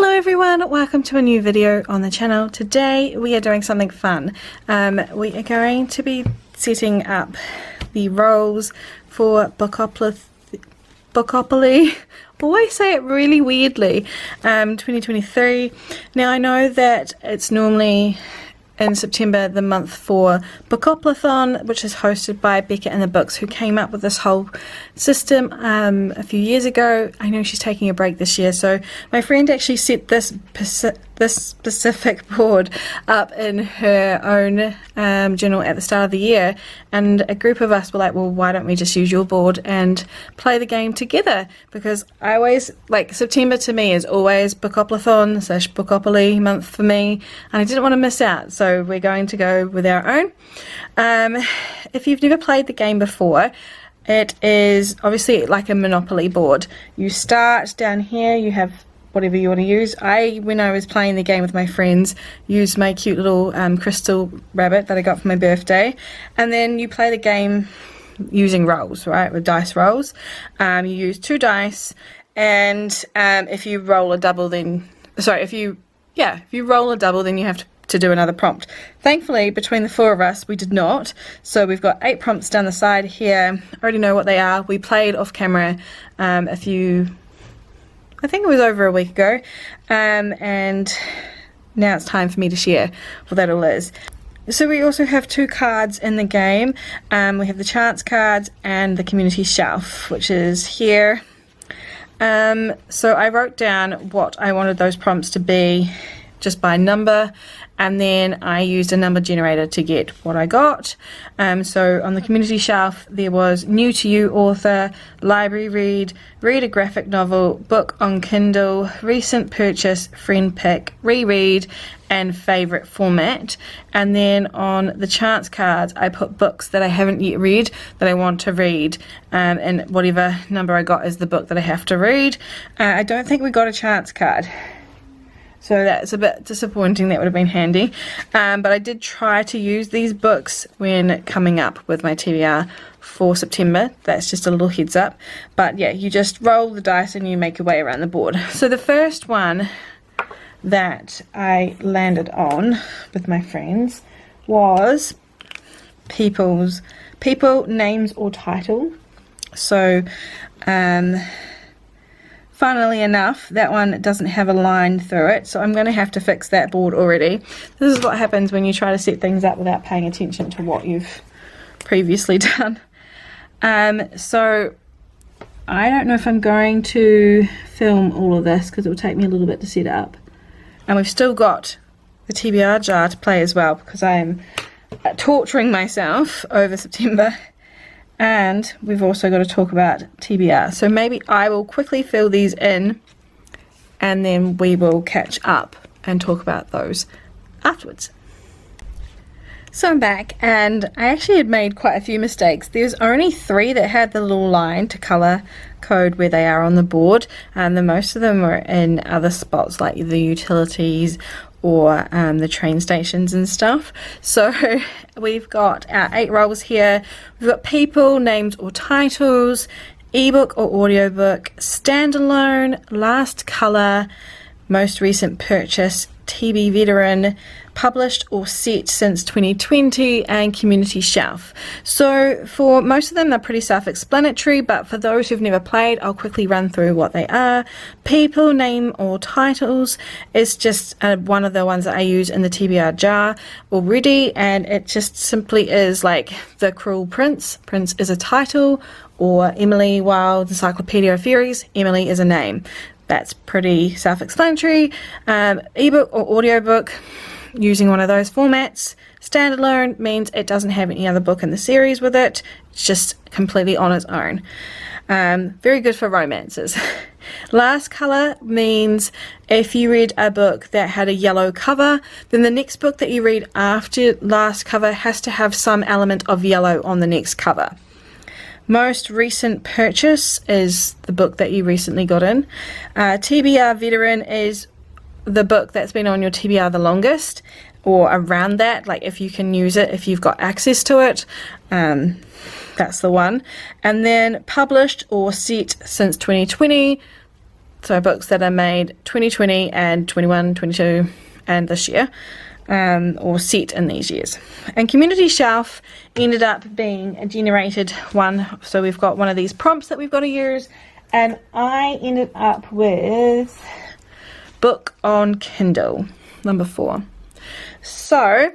Hello everyone, welcome to a new video on the channel. Today we are doing something fun. We are going to be setting up the roles for Bookopoly. Always say it really weirdly. 2023. Now I know that it's normally in September, the month for Bookopoly-thon, which is hosted by Becca and the Books, who came up with this whole system a few years ago. I know she's taking a break this year, so my friend actually set this specific board up in her own journal at the start of the year, and a group of us were like, well, why don't we just use your board and play the game together? Because I always, like, September to me is always Bookopoly-thon / Bookopoly month for me, and I didn't want to miss out, so we're going to go with our own. If you've never played the game before, it is obviously like a Monopoly board. You start down here, you have whatever you want to use. When I was playing the game with my friends, used my cute little crystal rabbit that I got for my birthday, and then you play the game using rolls, right, with dice rolls. You use 2 dice, and if you roll a double, then if you roll a double, then you have to do another prompt. Thankfully, between the 4 of us, we did not, so we've got 8 prompts down the side here. I already know what they are. We played off camera I think it was over a week ago, and now it's time for me to share what that all is. So we also have 2 cards in the game. We have the chance cards and the community shelf, which is here. So I wrote down what I wanted those prompts to be just by number, and then I used a number generator to get what I got. So on the community shelf there was new to you author, library read, read a graphic novel, book on Kindle, recent purchase, friend pick, reread, and favorite format. And then on the chance cards I put books that I haven't yet read that I want to read, and whatever number I got is the book that I have to read. I don't think we got a chance card, so that's a bit disappointing. That would have been handy, but I did try to use these books when coming up with my TBR for September. That's just a little heads up. But yeah, you just roll the dice and you make your way around the board. So the first one that I landed on with my friends was people, names or title. So funnily enough, that one doesn't have a line through it, so I'm going to have to fix that board already. This is what happens when you try to set things up without paying attention to what you've previously done. So I don't know if I'm going to film all of this because it will take me a little bit to set it up. And we've still got the TBR jar to play as well, because I am torturing myself over September. And we've also got to talk about TBR. So maybe I will quickly fill these in, and then we will catch up and talk about those afterwards. So I'm back, and I actually had made quite a few mistakes. There's only 3 that had the little line to colour code where they are on the board, and the most of them were in other spots like the utilities or the train stations and stuff. So we've got our 8 roles here. We've got people, names or titles, ebook or audiobook, standalone, last colour, most recent purchase, TBR Veteran, published or set since 2020, and community shelf. So for most of them they're pretty self-explanatory, but for those who've never played, I'll quickly run through what they are. People, name or titles is just one of the ones that I use in the TBR jar already, and it just simply is like The Cruel Prince. Prince is a title, or Emily Wilde's Encyclopedia of Fairies. Emily is a name. That's pretty self-explanatory. Ebook or audiobook, using one of those formats. Standalone means it doesn't have any other book in the series with it. It's just completely on its own. Very good for romances. Last colour means if you read a book that had a yellow cover, then the next book that you read after last cover has to have some element of yellow on the next cover. Most recent purchase is the book that you recently got in. TBR Veteran is the book that's been on your TBR the longest, or around that, like if you can use it, if you've got access to it, that's the one. And then published or set since 2020, so books that are made 2020 and 21, 22 and this year, or set in these years. And Community Shelf ended up being a generated one, so we've got one of these prompts that we've got to use, and I ended up with Book on Kindle number 4. So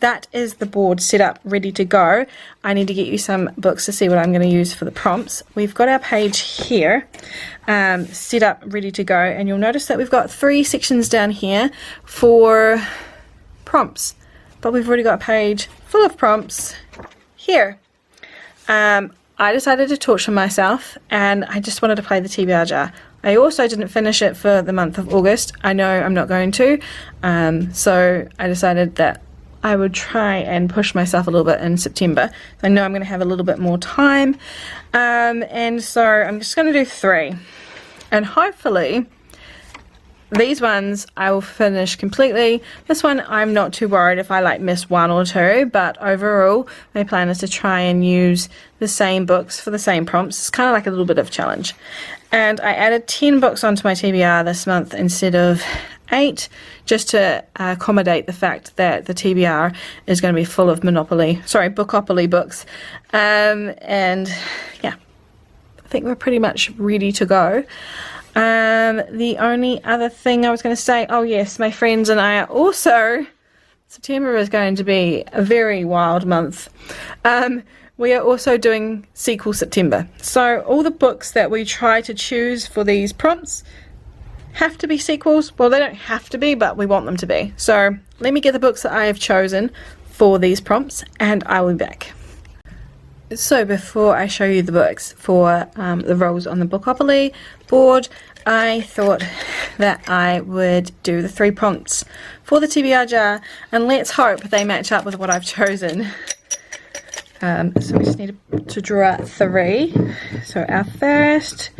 that is the board set up, ready to go. I need to get you some books to see what I'm going to use for the prompts. We've got our page here set up, ready to go, and you'll notice that we've got 3 sections down here for prompts, but we've already got a page full of prompts here. I decided to torture myself, and I just wanted to play the TBR jar. I also didn't finish it for the month of August. I know I'm not going to, so I decided that I would try and push myself a little bit in September. I know I'm going to have a little bit more time, and so I'm just going to do 3, and hopefully these ones I will finish completely. This one I'm not too worried if I miss 1 or 2, but overall my plan is to try and use the same books for the same prompts. It's kind of like a little bit of a challenge. And I added 10 books onto my TBR this month instead of 8, just to accommodate the fact that the TBR is going to be full of Bookopoly books. And yeah, I think we're pretty much ready to go. The only other thing I was going to say, oh yes, my friends and I are also, September is going to be a very wild month. We are also doing sequel September. So all the books that we try to choose for these prompts have to be sequels. Well, they don't have to be, but we want them to be. So let me get the books that I have chosen for these prompts, and I will be back. So before I show you the books for the roles on the Bookopoly board, I thought that I would do the 3 prompts for the TBR jar, and let's hope they match up with what I've chosen. So we just need to draw 3. So our first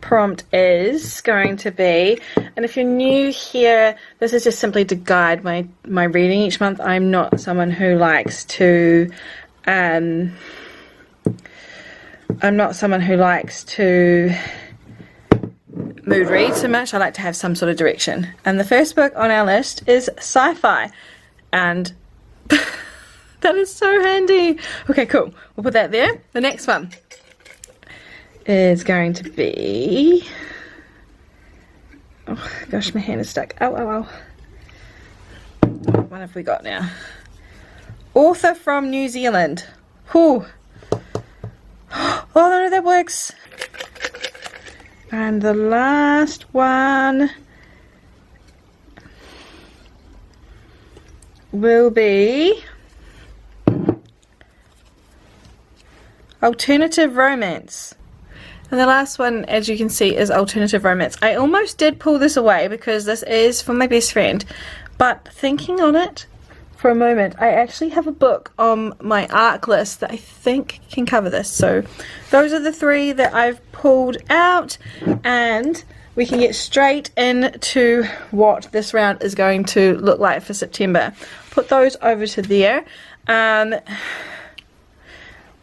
prompt is going to be, and if you're new here, this is just simply to guide my reading each month. I'm not someone who likes to mood read so much. I like to have some sort of direction. And the first book on our list is sci-fi, and that is so handy. Okay, cool. We'll put that there. The next one is going to be, oh gosh, my hand is stuck. Ow, ow, ow. What have we got now? Author from New Zealand. Whew. Oh no, that works. And the last one will be alternative romance. And the last one, as you can see, is alternative romance. I almost did pull this away because this is for my best friend, but thinking on it for a moment, I actually have a book on my ARC list that I think can cover this. So those are the 3 that I've pulled out, and we can get straight into what this round is going to look like for September. Put those over to there.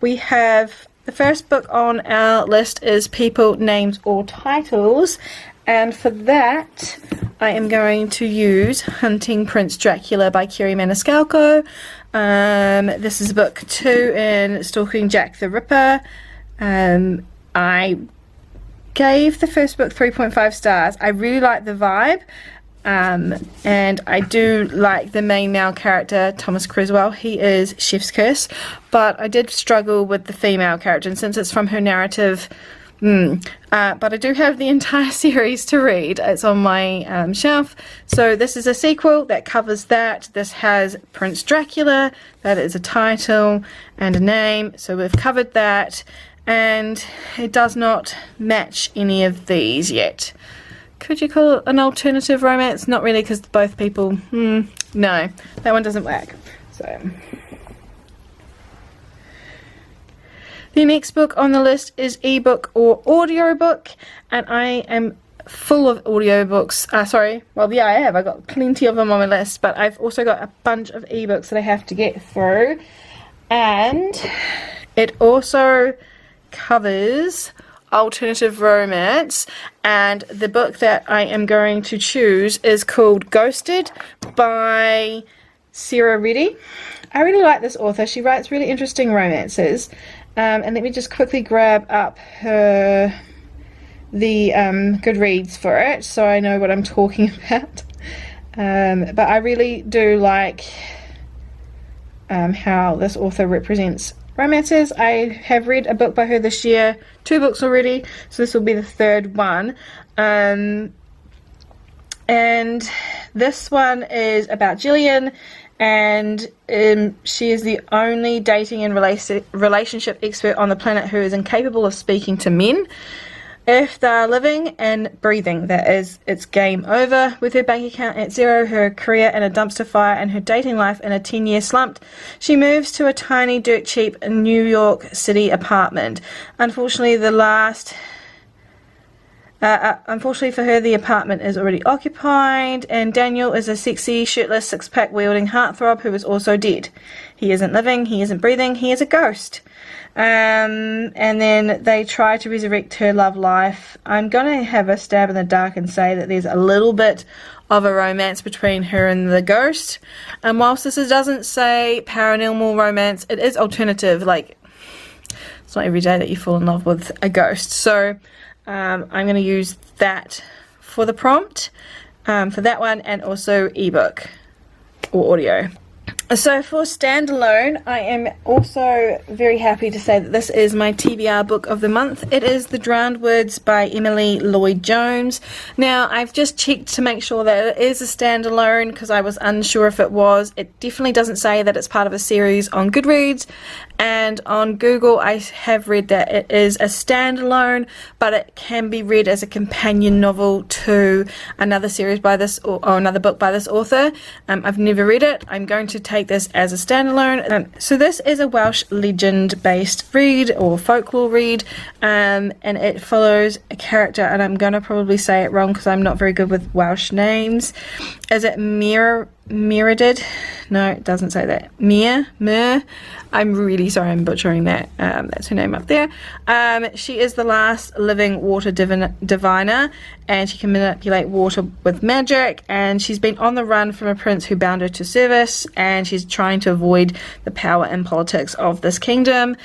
We have the first book on our list is People, Names or Titles, and for that I am going to use Hunting Prince Dracula by Kerry Maniscalco. This is book 2 in Stalking Jack the Ripper. I gave the first book 3.5 stars. I really like the vibe, and I do like the main male character, Thomas Creswell. He is chef's kiss, but I did struggle with the female character, and since it's from her narrative, but I do have the entire series to read. It's on my shelf. So this is a sequel that covers that. This has Prince Dracula, that is a title and a name, so we've covered that, and it does not match any of these yet. Could you call it an alternative romance? Not really, because both people, no, that one doesn't work. So the next book on the list is ebook or audiobook, and I am full of audiobooks. I have. I've got plenty of them on my list, but I've also got a bunch of ebooks that I have to get through, and it also covers alternative romance, and the book that I am going to choose is called Ghosted by 𝓤𝓲 𝓕𝓲. I really like this author. She writes really interesting romances. And let me just quickly grab up the Goodreads for it so I know what I'm talking about. But I really do like how this author represents romances. I have read a book by her this year, 2 books already, so this will be the 3rd one. And this one is about Jillian, and she is the only dating and relationship expert on the planet who is incapable of speaking to men. If they're living and breathing, that is, it's game over with her bank account at zero, her career in a dumpster fire, and her dating life in a 10-year slump. She moves to a tiny, dirt cheap New York City apartment. Unfortunately for her, the apartment is already occupied, and Daniel is a sexy, shirtless, six-pack wielding heartthrob who is also dead. He isn't living, he isn't breathing, he is a ghost. And then they try to resurrect her love life. I'm going to have a stab in the dark and say that there's a little bit of a romance between her and the ghost. And whilst this doesn't say paranormal romance, it is alternative. Like, it's not every day that you fall in love with a ghost. So I'm going to use that for the prompt for that one, and also ebook or audio. So for Standalone, I am also very happy to say that this is my TBR book of the month. It is The Drowned Woods by Emily Lloyd-Jones. Now, I've just checked to make sure that it is a standalone because I was unsure if it was. It definitely doesn't say that it's part of a series on Goodreads, and on Google I have read that it is a standalone, but it can be read as a companion novel to another series by this or another book by this author. I've never read it. I'm going to take this as a standalone. So this is a Welsh legend based read or folklore read, and it follows a character, and I'm going to probably say it wrong because I'm not very good with Welsh names. Is it Meredith? No, it doesn't say that. Mer. I'm really sorry, I'm butchering that. That's her name up there. She is the last living water diviner, and she can manipulate water with magic, and she's been on the run from a prince who bound her to service, and she's trying to avoid the power and politics of this kingdom.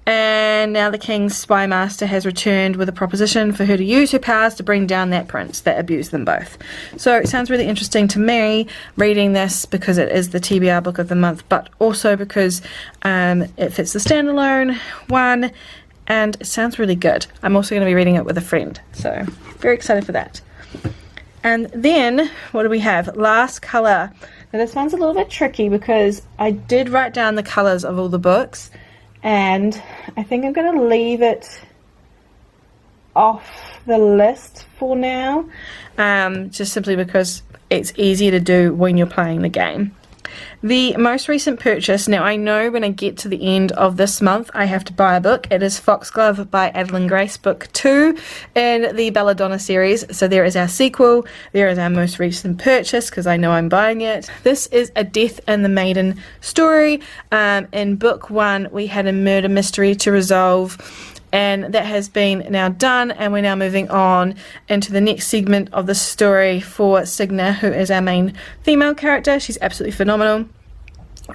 And now the king's spy master has returned with a proposition for her to use her powers to bring down that prince that abused them both. So it sounds really interesting to me reading this because it is the TBR book of the month, but also because it fits the standalone one, and it sounds really good. I'm also going to be reading it with a friend, so very excited for that. And then what do we have? Last Colour. Now this one's a little bit tricky because I did write down the colours of all the books, and I think I'm going to leave it off the list for now, just simply because it's easier to do when you're playing the game. The most recent purchase, now I know when I get to the end of this month I have to buy a book. It is Foxglove by Adeline Grace, book 2 in the Belladonna series. So there is our sequel, there is our most recent purchase because I know I'm buying it. This is a Death and the Maiden story. In book 1 we had a murder mystery to resolve, and that has been now done, and we're now moving on into the next segment of the story for 𝓤𝓻, who is our main female character. She's absolutely phenomenal,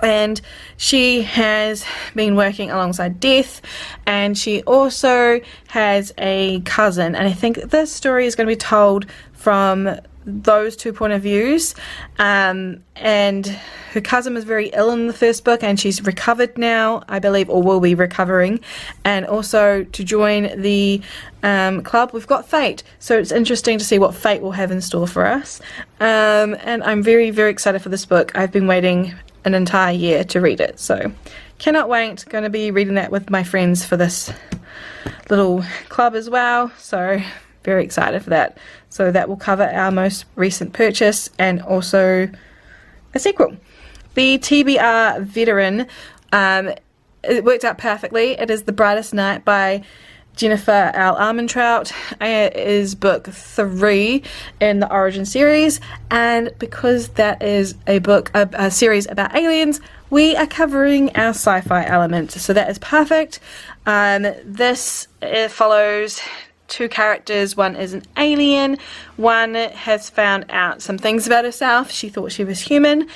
and she has been working alongside Death, and she also has a cousin, and I think this story is going to be told from those two point of views. And her cousin was very ill in the first book, and she's recovered now, I believe, or will be recovering. And also to join the club we've got Fate, so it's interesting to see what Fate will have in store for us. And I'm very, very excited for this book. I've been waiting an entire year to read it, so cannot wait. Going to be reading that with my friends for this little club as well, so very excited for that. So that will cover our most recent purchase and also a sequel. The TBR Veteran, it worked out perfectly. It is The Brightest Night by Jennifer L. Armentrout, is book 3 in the Origin series, and because that is a series about aliens, we are covering our sci-fi element, so that is perfect. This follows 2 characters. One is an alien, one has found out some things about herself. She thought she was human,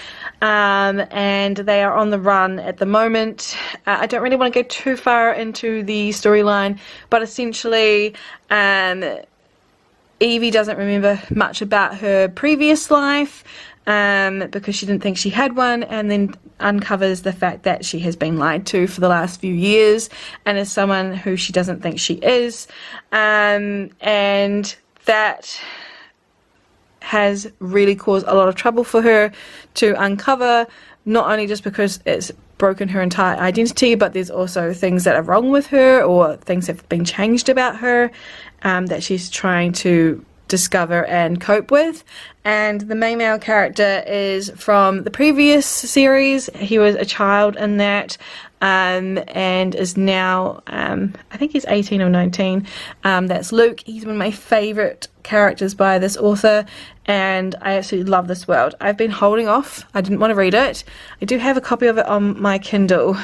and they are on the run at the moment. I don't really want to go too far into the storyline, but essentially Evie doesn't remember much about her previous life because she didn't think she had one, and then uncovers the fact that she has been lied to for the last few years and is someone who she doesn't think she is, and that has really caused a lot of trouble for her to uncover, not only just because it's broken her entire identity, but there's also things that are wrong with her or things that have been changed about her that she's trying to discover and cope with. And the main male character is from the previous series. He was a child in that, and is now I think he's 18 or 19. That's Luke. He's one of my favorite characters by this author, and I absolutely love this world. I've been holding off. I didn't want to read it. I do have a copy of it on my Kindle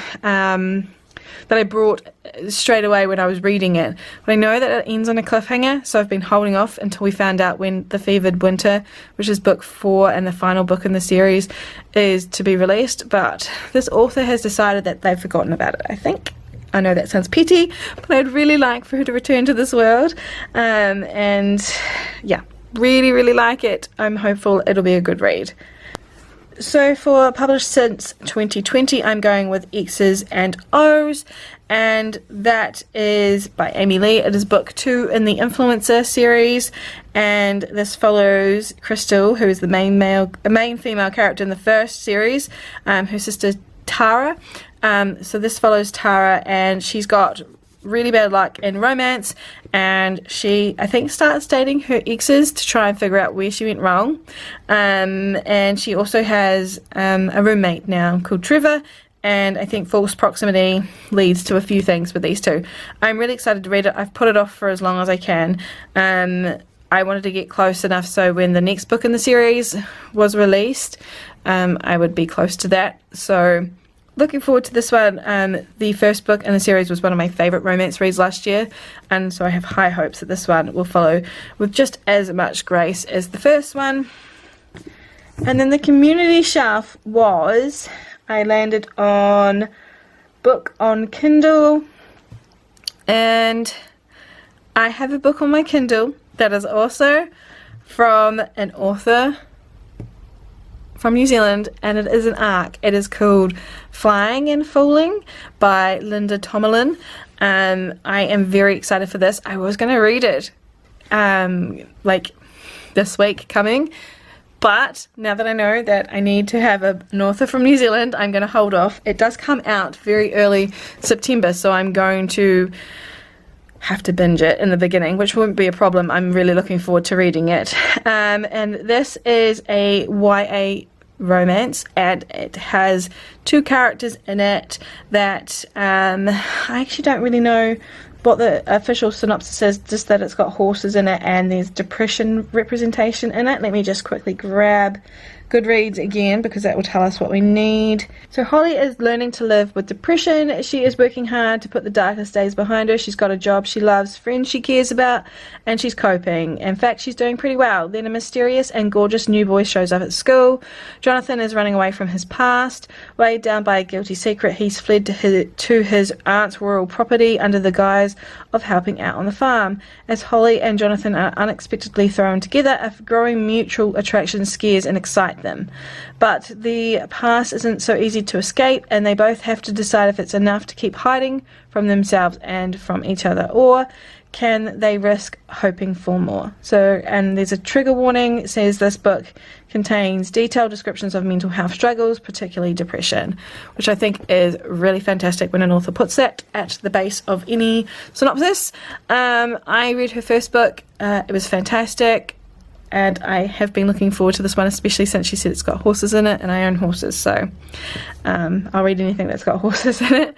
that I brought straight away when I was reading it, but I know that it ends on a cliffhanger, so I've been holding off until we found out when The Fevered Winter, which is book 4 and the final book in the series, is to be released. But this author has decided that they've forgotten about it, I think. I know that sounds petty, but I'd really like for her to return to this world, and yeah, really like it. I'm hopeful it'll be a good read. So for published since 2020, I'm going with X's and O's, and that is by Amy Lee. It is book 2 in the Influencer series, and this follows Crystal, who is the main female character in the first series, her sister Tara. So this follows Tara, and she's got really bad luck in romance, and she, I think, starts dating her exes to try and figure out where she went wrong, and she also has a roommate now called Trevor, and I think false proximity leads to a few things with these two. I'm really excited to read it. I've put it off for as long as I can. I wanted to get close enough so when the next book in the series was released, I would be close to that. So looking forward to this one. The first book in the series was one of my favourite romance reads last year, and so I have high hopes that this one will follow with just as much grace as the first one. And then the community shelf was, I landed on book on Kindle, and I have a book on my Kindle that is also from an author from New Zealand, and it is an ARC. It is called Flying and Falling by Linda Tomlin. I am very excited for this. I was going to read it like this week coming, but now that I know that I need to have an author from New Zealand, I'm going to hold off. It does come out very early September, so I'm going to have to binge it in the beginning, which won't be a problem. I'm really looking forward to reading it. And this is a YA romance, and it has 2 characters in it that I actually don't really know what the official synopsis is, just that it's got horses in it and there's depression representation in it. Let me just quickly grab Goodreads again, because that will tell us what we need. So Holly is learning to live with depression. She is working hard to put the darkest days behind her. She's got a job she loves, friends she cares about, and she's coping. In fact, she's doing pretty well. Then a mysterious and gorgeous new boy shows up at school. Jonathan is running away from his past. Weighed down by a guilty secret, he's fled to his aunt's rural property under the guise of helping out on the farm. As Holly and Jonathan are unexpectedly thrown together, a growing mutual attraction scares and excites them. But the past isn't so easy to escape, and they both have to decide if it's enough to keep hiding from themselves and from each other, or can they risk hoping for more. So, and there's a trigger warning. It says this book contains detailed descriptions of mental health struggles, particularly depression, which I think is really fantastic when an author puts that at the base of any synopsis. I read her first book. It was fantastic, and I have been looking forward to this one, especially since she said it's got horses in it, and I own horses, so I'll read anything that's got horses in it.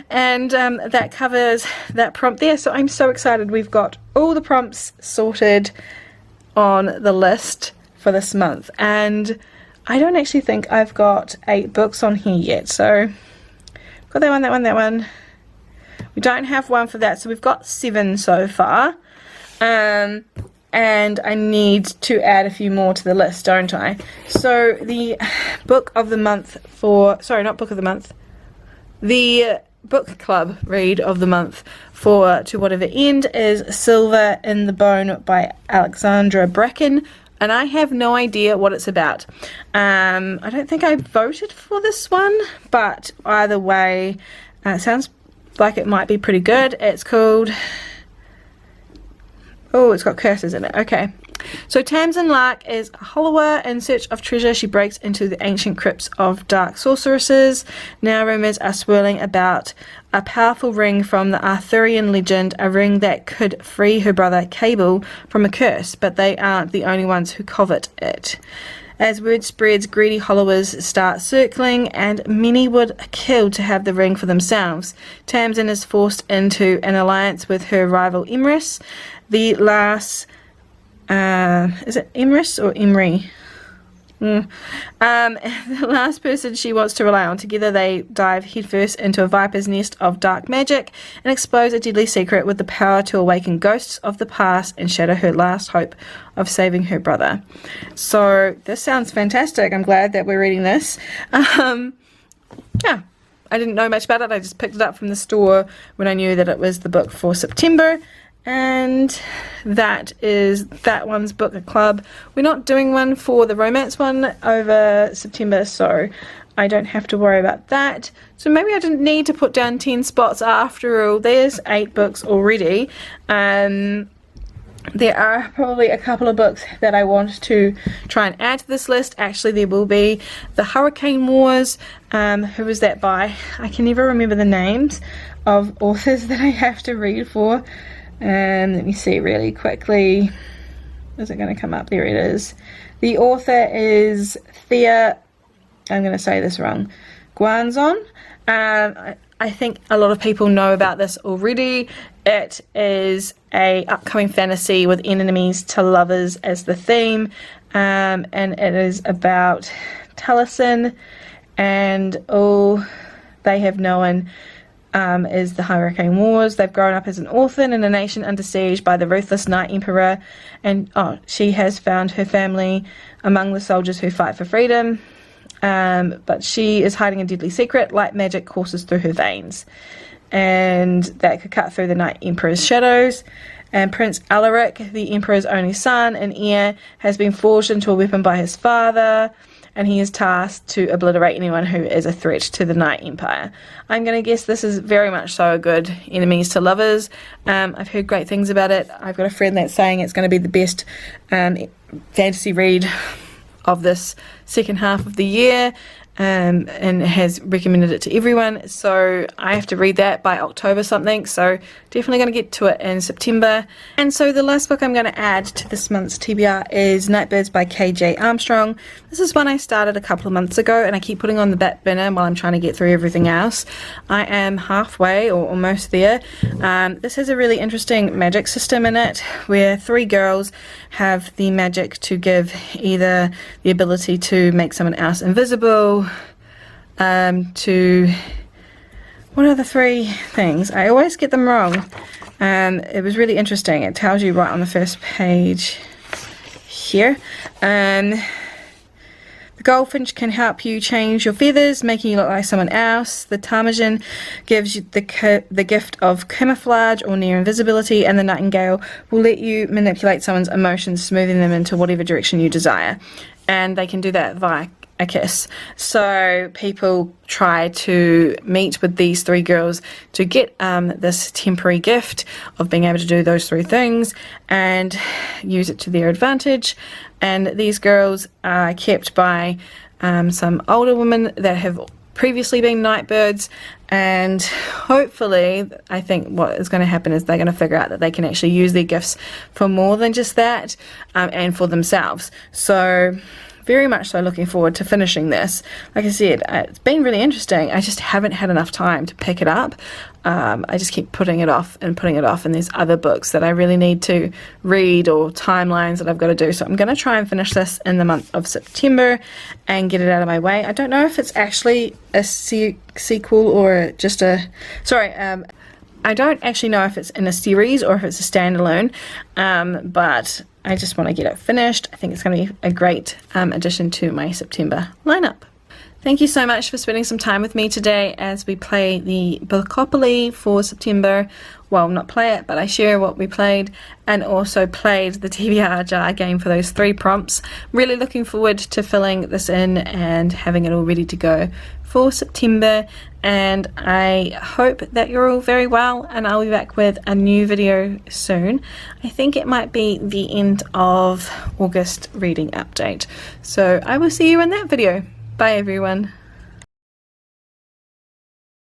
And that covers that prompt there. So I'm so excited. We've got all the prompts sorted on the list for this month. And I don't actually think I've got 8 books on here yet. So got that one, that one, that one. We don't have one for that. So we've got 7 so far. And I need to add a few more to the list, don't I? So the book of the month for, sorry, not book of the month, the book club read of the month for To Whatever End is Silver in the Bone by 𝓤𝓲𝓷𝓭 𝓬𝓮, and I have no idea what it's about. I don't think I voted for this one, but either way, it sounds like it might be pretty good. It's called, oh, it's got curses in it. Okay. So Tamsin Lark is a hollower in search of treasure. She breaks into the ancient crypts of dark sorceresses. Now rumours are swirling about a powerful ring from the Arthurian legend, a ring that could free her brother Cable from a curse, but they aren't the only ones who covet it. As word spreads, greedy hollowers start circling, and many would kill to have the ring for themselves. Tamsin is forced into an alliance with her rival Emrys, the last... is it Emrys or Imri? The last person she wants to rely on. Together they dive headfirst into a viper's nest of dark magic and expose a deadly secret with the power to awaken ghosts of the past and shatter her last hope of saving her brother. So this sounds fantastic. I'm glad that we're reading this. Yeah, I didn't know much about it. I just picked it up from the store when I knew that it was the book for September. And that is that one's book club. We're not doing one for the romance one over September, so I don't have to worry about that. So maybe I didn't need to put down 10 spots after all. There's 8 books already. There are probably a couple of books that I want to try and add to this list. Actually, there will be The Hurricane Wars. Who was that by? I can never remember the names of authors that I have to read for. Let me see really quickly. Is it going to come up? There it is. The author is Thea, I'm going to say this wrong, 𝓤𝓮. I think a lot of people know about this already. It is a upcoming fantasy with enemies to lovers as the theme, and it is about Taliesin and all they have known is the Hurricane Wars. They've grown up as an orphan in a nation under siege by the ruthless Night Emperor, and she has found her family among the soldiers who fight for freedom, but she is hiding a deadly secret. Light magic courses through her veins, and that could cut through the Night Emperor's shadows. And Prince Alaric, the Emperor's only son and heir, has been forged into a weapon by his father, and he is tasked to obliterate anyone who is a threat to the Night Empire. I'm going to guess this is very much so a good enemies to lovers. I've heard great things about it. I've got a friend that's saying it's going to be the best fantasy read of this second half of the year, and has recommended it to everyone. So I have to read that by October something, so definitely going to get to it in September. And so the last book I'm going to add to this month's TBR is Nightbirds by KJ Armstrong. This is one I started a couple of months ago, and I keep putting on the back burner while I'm trying to get through everything else. I am halfway or almost there. This has a really interesting magic system in it, where 3 girls have the magic to give either the ability to make someone else invisible, to, what are the 3 things? I always get them wrong. It was really interesting. It tells you right on the first page here. The goldfinch can help you change your feathers, making you look like someone else. The ptarmigan gives you the gift of camouflage or near invisibility, and the nightingale will let you manipulate someone's emotions, smoothing them into whatever direction you desire. And they can do that via a kiss. So people try to meet with these 3 girls to get this temporary gift of being able to do those 3 things and use it to their advantage. And these girls are kept by some older women that have previously been nightbirds, and hopefully, I think what is going to happen is they're going to figure out that they can actually use their gifts for more than just that, and for themselves. So very much so looking forward to finishing this. Like I said, it's been really interesting. I just haven't had enough time to pick it up. I just keep putting it off, and there's other books that I really need to read or timelines that I've got to do. So I'm going to try and finish this in the month of September and get it out of my way. I don't know if it's actually a sequel or just a... I don't actually know if it's in a series or if it's a standalone, but I just want to get it finished. I think it's going to be a great addition to my September lineup. Thank you so much for spending some time with me today as we play the Bookopoly for September. Well, not play it, but I share what we played, and also played the TBR jar game for those 3 prompts. Really looking forward to filling this in and having it all ready to go for September, and I hope that you're all very well, and I'll be back with a new video soon. I think it might be the end of August reading update, so I will see you in that video. Bye everyone.